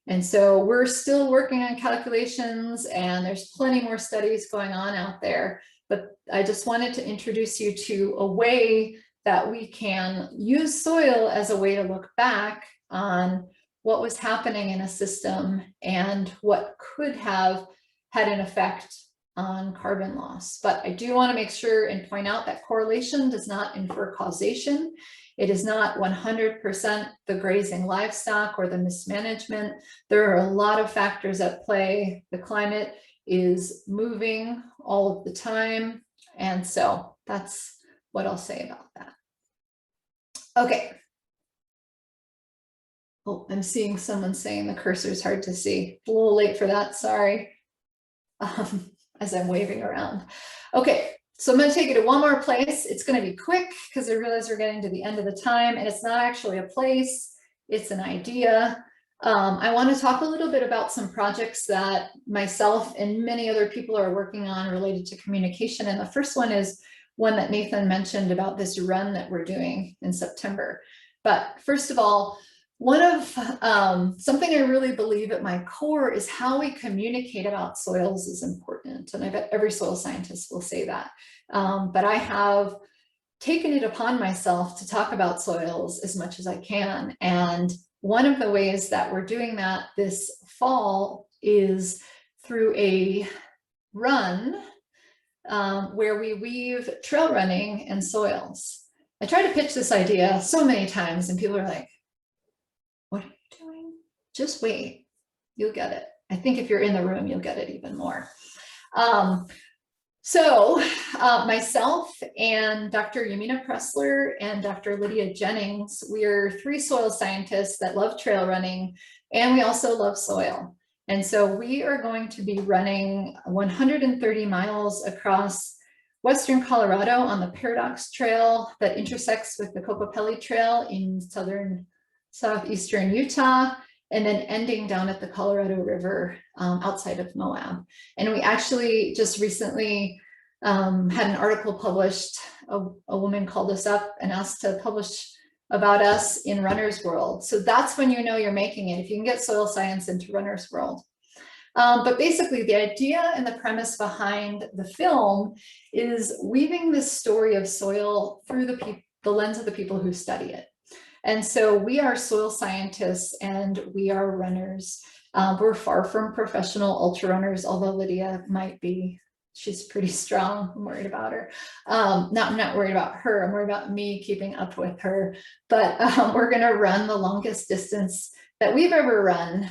Speaker 2: And so we're still working on calculations, and there's plenty more studies going on out there. But I just wanted to introduce you to a way that we can use soil as a way to look back on what was happening in a system and what could have had an effect on carbon loss. But I do want to make sure and point out that correlation does not infer causation. It is not 100% the grazing livestock or the mismanagement. There are a lot of factors at play. The climate is moving all of the time. And so that's what I'll say about that. Okay. Oh, I'm seeing someone saying the cursor is hard to see. A little late for that, sorry. As I'm waving around. Okay. So I'm going to take you to one more place. It's going to be quick because I realize we're getting to the end of the time, and it's not actually a place, it's an idea. I want to talk a little bit about some projects that myself and many other people are working on related to communication. And the first one is one that Nathan mentioned about this run that we're doing in September. But first of all, one of something I really believe at my core is how we communicate about soils is important. And I bet every soil scientist will say that. But I have taken it upon myself to talk about soils as much as I can. And one of the ways that we're doing that this fall is through a run where we weave trail running and soils. I tried to pitch this idea so many times and people are like, what are you doing? Just wait, you'll get it. I think if you're in the room, you'll get it even more. Myself and Dr. Yamina Pressler and Dr. Lydia Jennings, we're 3 soil scientists that love trail running, and we also love soil. And so we are going to be running 130 miles across Western Colorado on the Paradox Trail that intersects with the Cocopelli Trail in southeastern Utah, and then ending down at the Colorado River outside of Moab. And we actually just recently had an article published. A woman called us up and asked to publish about us in Runner's World. So that's when you know you're making it, if you can get soil science into Runner's World. But basically the idea and the premise behind the film is weaving this story of soil through the lens of the people who study it. And so we are soil scientists and we are runners. We're far from professional ultra runners, although Lydia might be. She's pretty strong. I'm worried about her. I'm not worried about her. I'm worried about me keeping up with her. But we're going to run the longest distance that we've ever run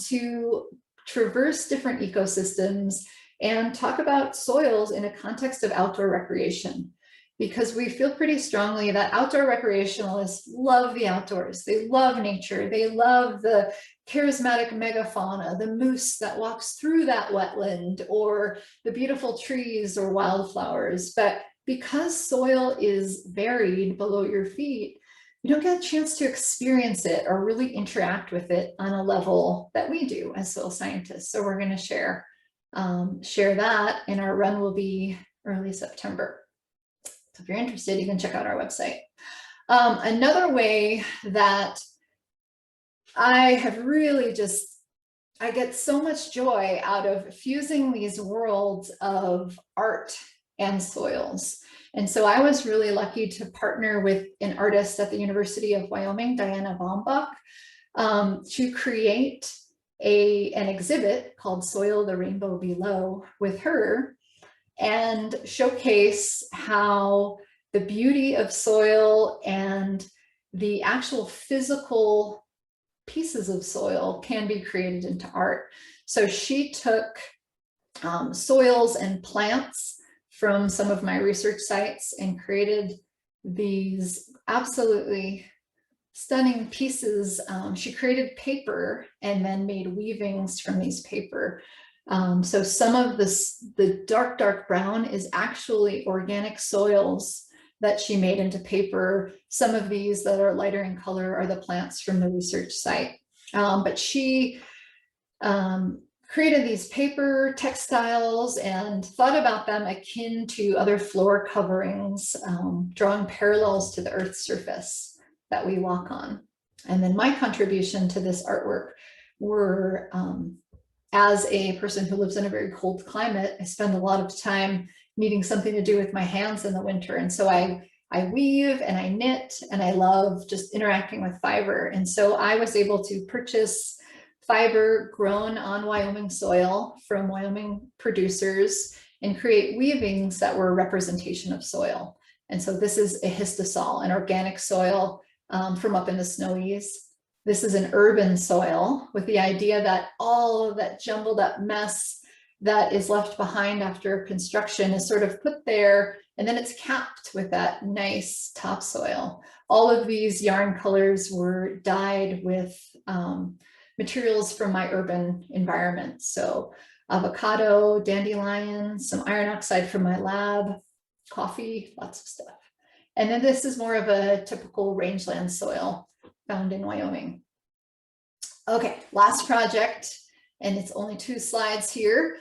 Speaker 2: to traverse different ecosystems and talk about soils in a context of outdoor recreation. Because we feel pretty strongly that outdoor recreationalists love the outdoors. They love nature. They love the charismatic megafauna, the moose that walks through that wetland, or the beautiful trees or wildflowers. But because soil is buried below your feet, you don't get a chance to experience it or really interact with it on a level that we do as soil scientists. So we're going to share that, and our run will be early September. So if you're interested, you can check out our website. Another way that I have really I get so much joy out of fusing these worlds of art and soils. And so I was really lucky to partner with an artist at the University of Wyoming, Diana Baumbach, to create an exhibit called Soil, the Rainbow Below with her, and showcase how the beauty of soil and the actual physical pieces of soil can be created into art. So she took soils and plants from some of my research sites and created these absolutely stunning pieces. She created paper and then made weavings from these paper. So some of the dark brown is actually organic soils that she made into paper. Some of these that are lighter in color are the plants from the research site. But she created these paper textiles and thought about them akin to other floor coverings, drawing parallels to the Earth's surface that we walk on. And then my contribution to this artwork were, as a person who lives in a very cold climate, I spend a lot of time needing something to do with my hands in the winter. And so I weave and I knit, and I love just interacting with fiber. And so I was able to purchase fiber grown on Wyoming soil from Wyoming producers and create weavings that were a representation of soil. And so this is a histosol, an organic soil from up in the Snowies. This is an urban soil with the idea that all of that jumbled up mess that is left behind after construction is sort of put there, and then it's capped with that nice topsoil. All of these yarn colors were dyed with materials from my urban environment. So avocado, dandelion, some iron oxide from my lab, coffee, lots of stuff. And then this is more of a typical rangeland soil found in Wyoming. Okay, last project, and it's only 2 slides here.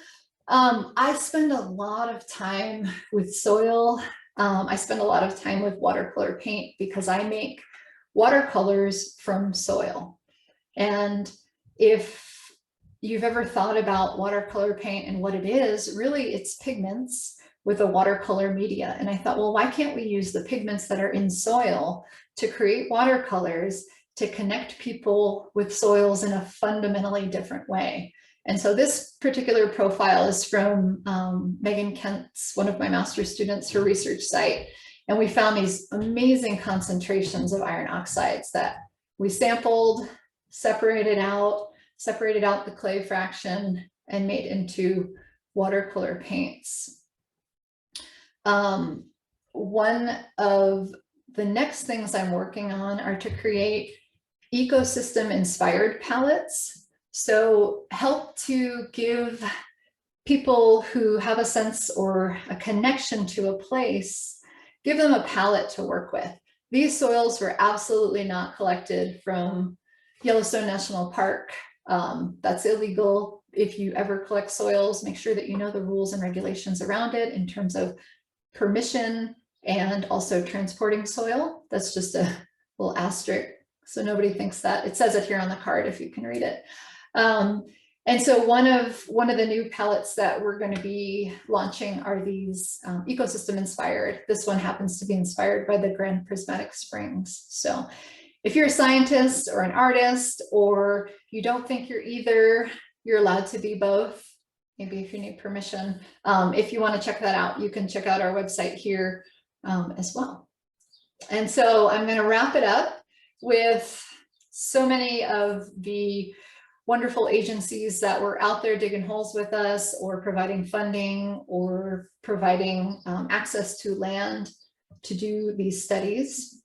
Speaker 2: I spend a lot of time with soil. I spend a lot of time with watercolor paint because I make watercolors from soil. And if you've ever thought about watercolor paint and what it is, really it's pigments with a watercolor media. And I thought, well, why can't we use the pigments that are in soil to create watercolors to connect people with soils in a fundamentally different way? And so this particular profile is from Megan Kent's, one of my master's students, her research site. And we found these amazing concentrations of iron oxides that we sampled, separated out the clay fraction, and made into watercolor paints. One of the next things I'm working on are to create ecosystem inspired palettes. So help to give people who have a sense or a connection to a place, give them a palette to work with. These soils were absolutely not collected from Yellowstone National Park. That's illegal. If you ever collect soils, make sure that you know the rules and regulations around it in terms of permission and also transporting soil. That's just a little asterisk, so nobody thinks that. It says it here on the card if you can read it. And And so one of the new palettes that we're going to be launching are these ecosystem inspired. This one happens to be inspired by the Grand Prismatic Springs. So if you're a scientist or an artist, or you don't think you're either, you're allowed to be both. Maybe if you need permission. If you want to check that out, you can check out our website here as well. And so I'm going to wrap it up with so many of the wonderful agencies that were out there digging holes with us, or providing funding, or providing access to land to do these studies.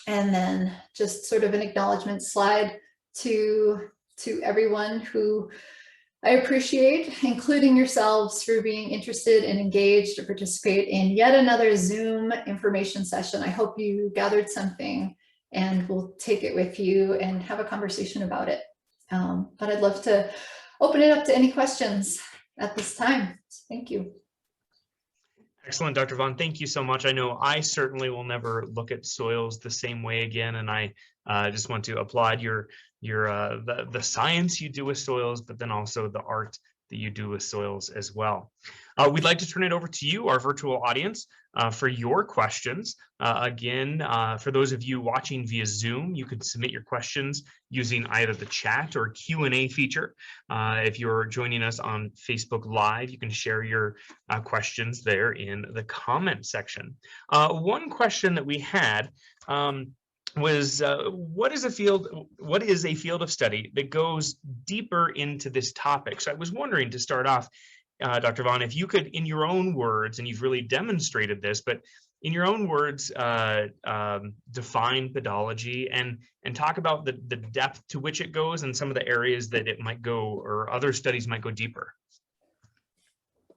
Speaker 2: And then just sort of an acknowledgement slide to everyone who I appreciate, including yourselves, for being interested and engaged to participate in yet another Zoom information session. I hope you gathered something and will take it with you and have a conversation about it. But I'd love to open it up to any questions at this time. Thank you.
Speaker 1: Excellent, Dr. Vaughan. Thank you so much. I know I certainly will never look at soils the same way again, and I just want to applaud the science you do with soils, but then also the art that you do with soils as well. We'd like to turn it over to you, our virtual audience, for your questions. Again, for those of you watching via Zoom, you can submit your questions using either the chat or Q&A feature. If you're joining us on Facebook Live, you can share your questions there in the comment section. One question that we had was what is a field of study that goes deeper into this topic? So I was wondering, to start off, Dr. Vaughan, if you could, in your own words, and you've really demonstrated this, but in your own words, define pedology and talk about the depth to which it goes and some of the areas that it might go, or other studies might go deeper.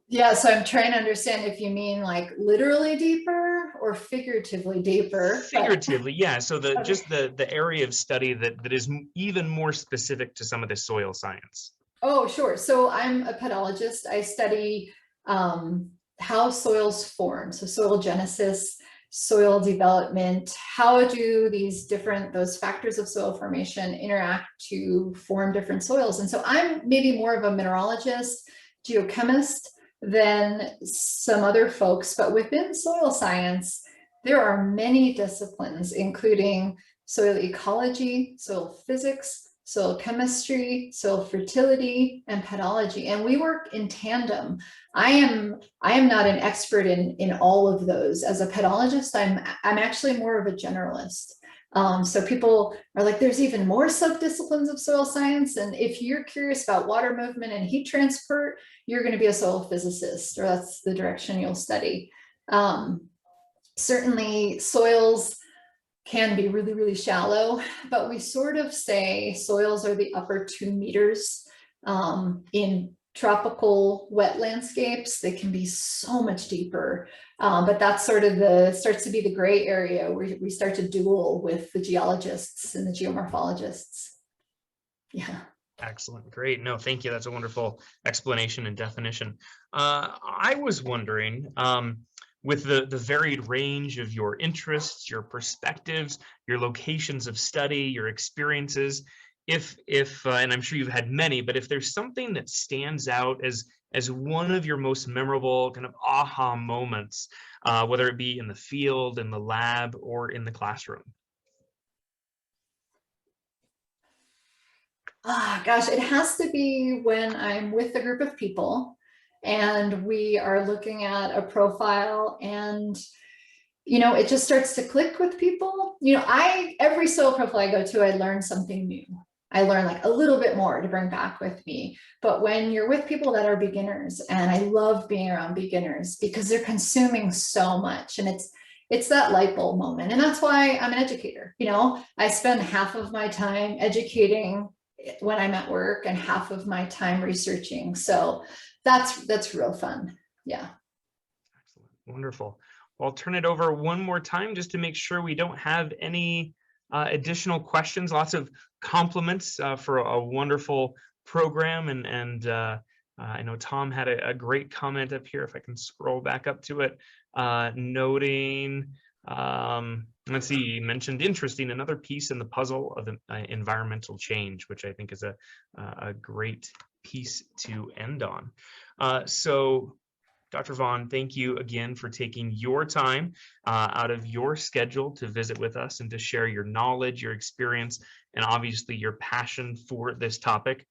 Speaker 2: Yeah, so I'm trying to understand if you mean like literally deeper or figuratively deeper.
Speaker 1: Figuratively, yeah. So
Speaker 2: Okay.
Speaker 1: Just the area of study that is even more specific to some of the soil science.
Speaker 2: Oh, sure. So I'm a pedologist. I study how soils form. So soil genesis, soil development, how do those factors of soil formation interact to form different soils? And so I'm maybe more of a mineralogist, geochemist than some other folks, but within soil science, there are many disciplines, including soil ecology, soil physics, soil chemistry, soil fertility, and pedology, and we work in tandem. I am not an expert in all of those. As a pedologist, I'm actually more of a generalist. So people are like, there's even more subdisciplines of soil science, and if you're curious about water movement and heat transport, you're going to be a soil physicist, or that's the direction you'll study. Certainly, soils can be really, really shallow, but we sort of say soils are the upper 2 meters. In tropical wet landscapes, they can be so much deeper, but that's sort of starts to be the gray area where we start to duel with the geologists and the geomorphologists. Yeah.
Speaker 1: Excellent. Great. No, thank you. That's a wonderful explanation and definition. I was wondering, with the varied range of your interests, your perspectives, your locations of study, your experiences, if and I'm sure you've had many, but if there's something that stands out as one of your most memorable kind of aha moments, whether it be in the field, in the lab, or in the classroom.
Speaker 2: Gosh, it has to be when I'm with a group of people and we are looking at a profile and, you know, it just starts to click with people. You know, every soil profile I go to, I learn something new. I learn like a little bit more to bring back with me. But when you're with people that are beginners, and I love being around beginners because they're consuming so much, and it's that light bulb moment. And that's why I'm an educator. You know, I spend half of my time educating when I'm at work and half of my time researching. So that's real fun. Yeah.
Speaker 1: Excellent. Wonderful. Well, I'll turn it over one more time just to make sure we don't have any additional questions. Lots of compliments for a wonderful program. And I know Tom had a great comment up here, if I can scroll back up to it, noting, let's see, you mentioned interesting, another piece in the puzzle of environmental change, which I think is a great piece to end on. So Dr. Vaughan, thank you again for taking your time out of your schedule to visit with us and to share your knowledge, your experience, and obviously your passion for this topic.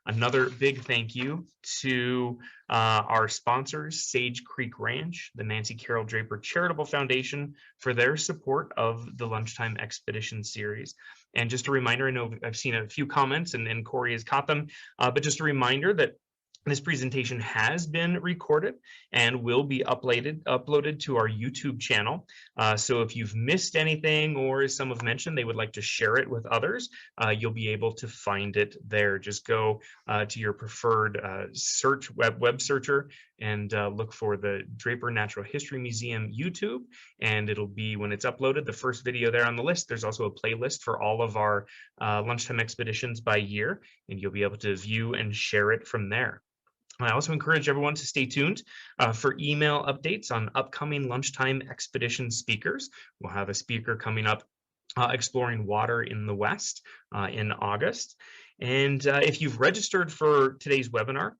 Speaker 1: Another big thank you to our sponsors, Sage Creek Ranch, the Nancy Carroll Draper Charitable Foundation, for their support of the Lunchtime Expedition series. And just a reminder, I know I've seen a few comments and Corey has caught them, but just a reminder that this presentation has been recorded and will be uploaded to our YouTube channel. So if you've missed anything, or as some have mentioned, they would like to share it with others, you'll be able to find it there. Just go to your preferred web searcher and look for the Draper Natural History Museum YouTube, and it'll be, when it's uploaded, the first video there on the list. There's also a playlist for all of our lunchtime expeditions by year, and you'll be able to view and share it from there. I also encourage everyone to stay tuned for email updates on upcoming lunchtime expedition speakers. We'll have a speaker coming up exploring water in the West in August. And if you've registered for today's webinar,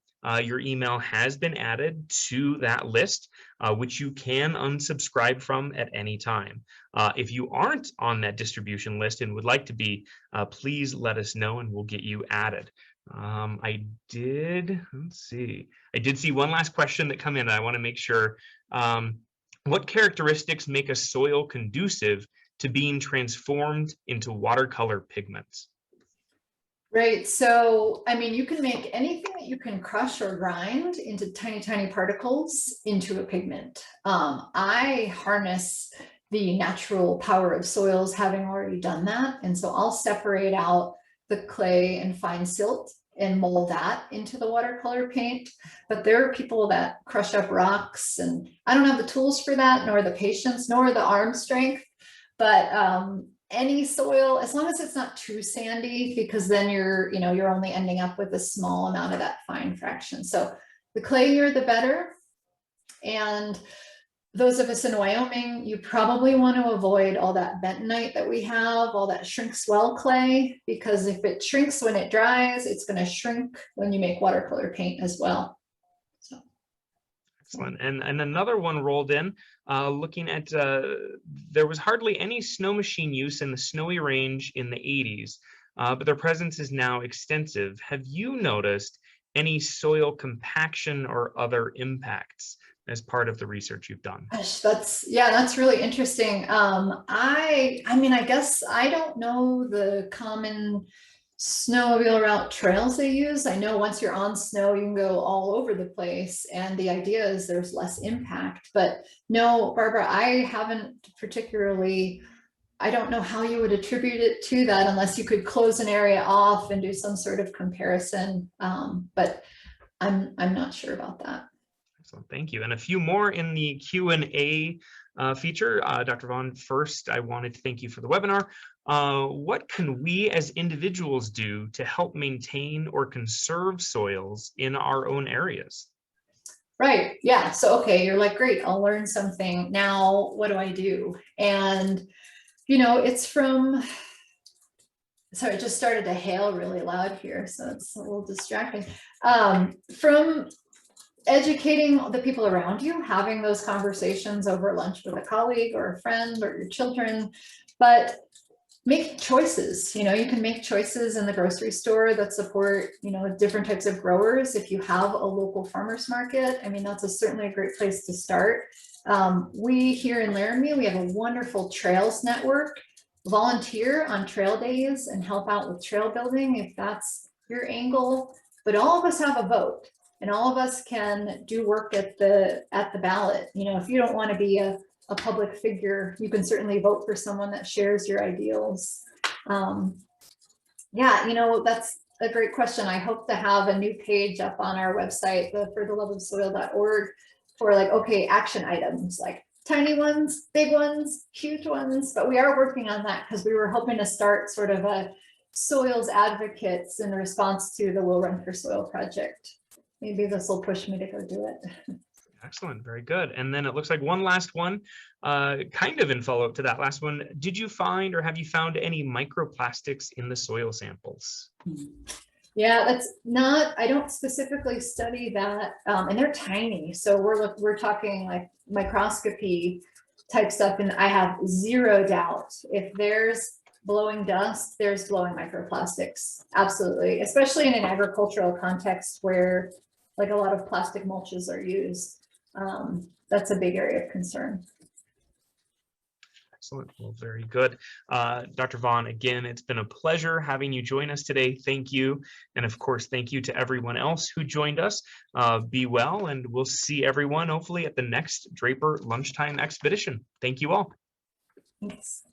Speaker 1: your email has been added to that list, which you can unsubscribe from at any time. If you aren't on that distribution list and would like to be, please let us know and we'll get you added. I did see one last question that come in. I want to make sure. What characteristics make a soil conducive to being transformed into watercolor pigments?
Speaker 2: Right. So, I mean, you can make anything that you can crush or grind into tiny, tiny particles into a pigment. I harness the natural power of soils, having already done that. And so I'll separate out the clay and fine silt and mold that into the watercolor paint. But there are people that crush up rocks, and I don't have the tools for that, nor the patience, nor the arm strength. But any soil, as long as it's not too sandy, because then you're only ending up with a small amount of that fine fraction. So the clayier, the better. And those of us in Wyoming, you probably want to avoid all that bentonite that we have, all that shrink swell clay, because if it shrinks when it dries, it's going to shrink when you make watercolor paint as well. So.
Speaker 1: Excellent. And another one rolled in, looking at, there was hardly any snow machine use in the snowy range in the 80s, but their presence is now extensive. Have you noticed any soil compaction or other impacts as part of the research you've done?
Speaker 2: Gosh, that's really interesting. I mean, I guess I don't know the common snowmobile route trails they use. I know once you're on snow, you can go all over the place, and the idea is there's less impact. But no, Barbara, I haven't particularly. I don't know how you would attribute it to that, unless you could close an area off and do some sort of comparison. But I'm not sure about that.
Speaker 1: Excellent, thank you. And a few more in the Q&A feature. Dr. Vaughan, first, I wanted to thank you for the webinar. What can we as individuals do to help maintain or conserve soils in our own areas? Right, yeah, so okay, you're like, great, I'll learn something. Now, what do I do? And, it's from, sorry, it just started to hail really loud here, so it's a little distracting. From educating the people around you, having those conversations over lunch with a colleague or a friend or your children, but make choices. You can make choices in the grocery store that support, different types of growers. If you have a local farmers market, I mean, that's certainly a great place to start. We here in Laramie, we have a wonderful trails network. Volunteer on trail days and help out with trail building if that's your angle. But all of us have a vote. And all of us can do work at the ballot. If you don't want to be a public figure, you can certainly vote for someone that shares your ideals. Yeah, that's a great question. I hope to have a new page up on our website, the fortheloveofsoil.org, for okay, action items, like tiny ones, big ones, huge ones. But we are working on that because we were hoping to start sort of a soils advocates in response to the We'll Run for Soil project. Maybe this will push me to go do it. Excellent, very good. And then it looks like one last one, kind of in follow-up to that last one. Did you find, or have you found any microplastics in the soil samples?
Speaker 2: Yeah, that's not, I don't specifically study that, and they're tiny. So we're talking like microscopy type stuff, and I have zero doubt if there's blowing dust, there's blowing microplastics. Absolutely, especially in an agricultural context where like a lot of plastic mulches are used. That's a big area of concern.
Speaker 1: Excellent. Well, very good. Dr. Vaughan, again, it's been a pleasure having you join us today. Thank you. And of course, thank you to everyone else who joined us. Be well, and we'll see everyone hopefully at the next Draper Lunchtime Expedition. Thank you all.
Speaker 2: Thanks.